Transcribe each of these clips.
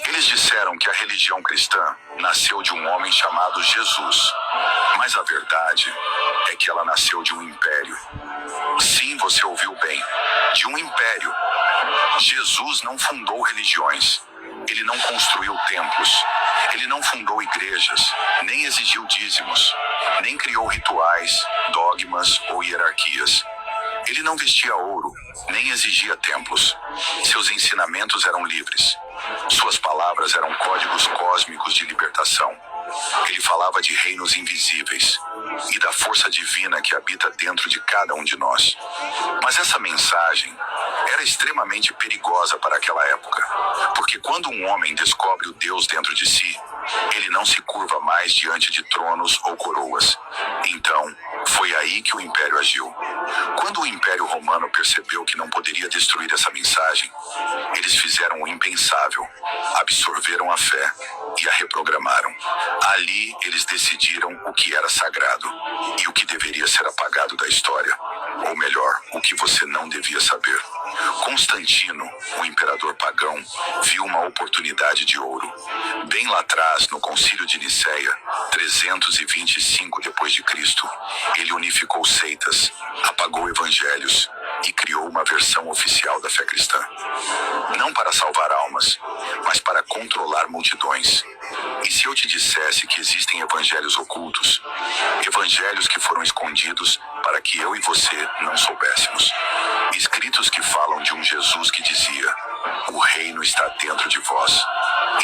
Eles disseram que a religião cristã nasceu de um homem chamado Jesus. Mas a verdade é que ela nasceu de um império. Sim, você ouviu bem. De um império. Jesus não fundou religiões. Ele não construiu templos. Ele não fundou igrejas, nem exigiu dízimos, nem criou rituais, dogmas ou hierarquias. Ele não vestia ouro, nem exigia templos. Seus ensinamentos eram livres. Suas palavras eram códigos cósmicos de libertação. Ele falava de reinos invisíveis e da força divina que habita dentro de cada um de nós. Mas essa mensagem era extremamente perigosa para aquela época, porque quando um homem descobre o Deus dentro de si, ele não se curva mais diante de tronos ou coroas. Então, foi aí que o Império agiu. Quando o Império Romano percebeu que não poderia destruir essa mensagem, eles fizeram o impensável, absorveram a fé e a reprogramaram. Ali, eles decidiram o que era sagrado e o que deveria ser apagado da história. Ou melhor, o que você não devia saber. Constantino, o imperador pagão, viu uma oportunidade de ouro. Bem lá atrás, no Concílio de Nicéia, 325 d.C., ele unificou seitas, apagou evangelhos e criou uma versão oficial da fé cristã. Não para salvar almas, mas para controlar multidões. E se eu te dissesse que existem evangelhos ocultos, evangelhos que foram escondidos para que eu e você não soubéssemos, escritos que falam de um Jesus que dizia: o reino está dentro de vós,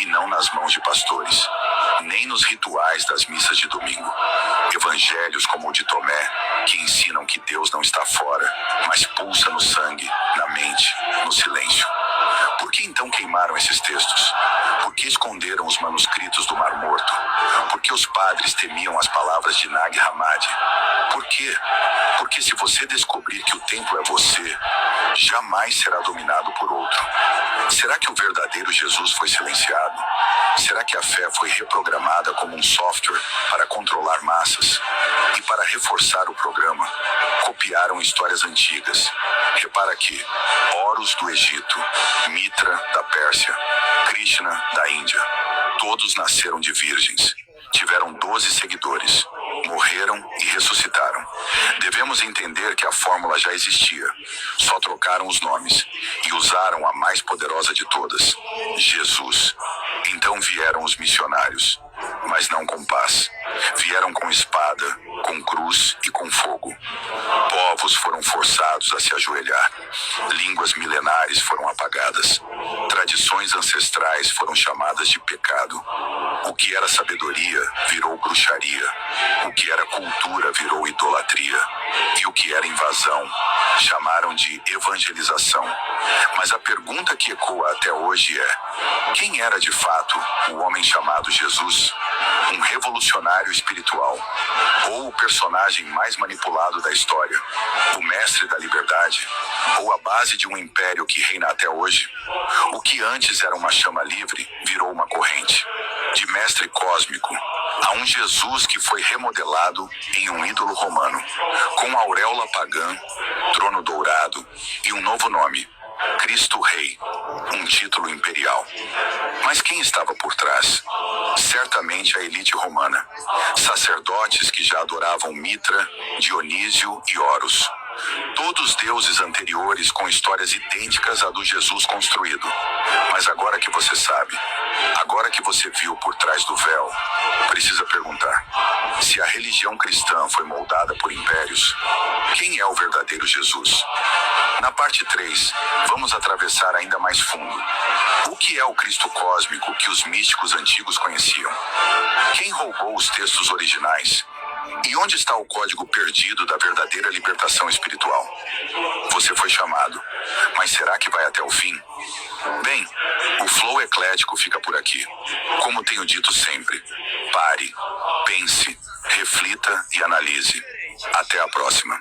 e não nas mãos de pastores, nem nos rituais das missas de domingo. Evangelhos como o de Tomé, que ensinam que Deus não está fora, mas pulsa no sangue, na mente, no silêncio. Por que então queimaram esses textos? Por que esconderam os manuscritos do Mar Morto? Por que os padres temiam as palavras de Nag Hammadi? Por quê? Porque se você descobrir que o templo é você, jamais será dominado por outro. Será que o verdadeiro Jesus foi silenciado? Será que a fé foi reprogramada como um software para controlar massas? E para reforçar o programa, copiaram histórias antigas. Repara aqui: Horus do Egito, Mitra da Pérsia, Krishna da Índia. Todos nasceram de virgens. Tiveram 12 seguidores. Morreram e ressuscitaram. Devemos entender que a fórmula já existia. Só trocaram os nomes e usaram a mais poderosa de todas: Jesus. Então vieram os missionários, mas não com paz. Vieram com espada, com cruz e com fogo. Povos foram forçados a se ajoelhar. Línguas milenares foram apagadas. Tradições ancestrais foram chamadas de pecado. O que era sabedoria virou bruxaria. O que era cultura virou idolatria. E o que era invasão chamaram de evangelização. Mas a pergunta que ecoa até hoje é: quem era de fato o homem chamado Jesus? Um revolucionário espiritual? Ou o personagem mais manipulado da história? O mestre da liberdade? Ou a base de um império que reina até hoje? O que antes era uma chama livre virou uma corrente. De mestre cósmico a um Jesus que foi remodelado em um ídolo romano, com auréola pagã, trono dourado e um novo nome: Cristo Rei, um título imperial. Mas quem estava por trás? Certamente a elite romana. Sacerdotes que já adoravam Mitra, Dionísio e Horus. Todos deuses anteriores com histórias idênticas à do Jesus construído. Mas agora que você sabe, agora que você viu por trás do véu, precisa perguntar: se a religião cristã foi moldada por impérios, quem é o verdadeiro Jesus? Na parte 3, vamos atravessar ainda mais fundo. O que é o Cristo cósmico que os místicos antigos conheciam? Quem roubou os textos originais? E onde está o código perdido da verdadeira libertação espiritual? Você foi chamado, mas será que vai até o fim? Bem, o flow eclético fica por aqui. Como tenho dito sempre, pare, pense, reflita e analise. Até a próxima.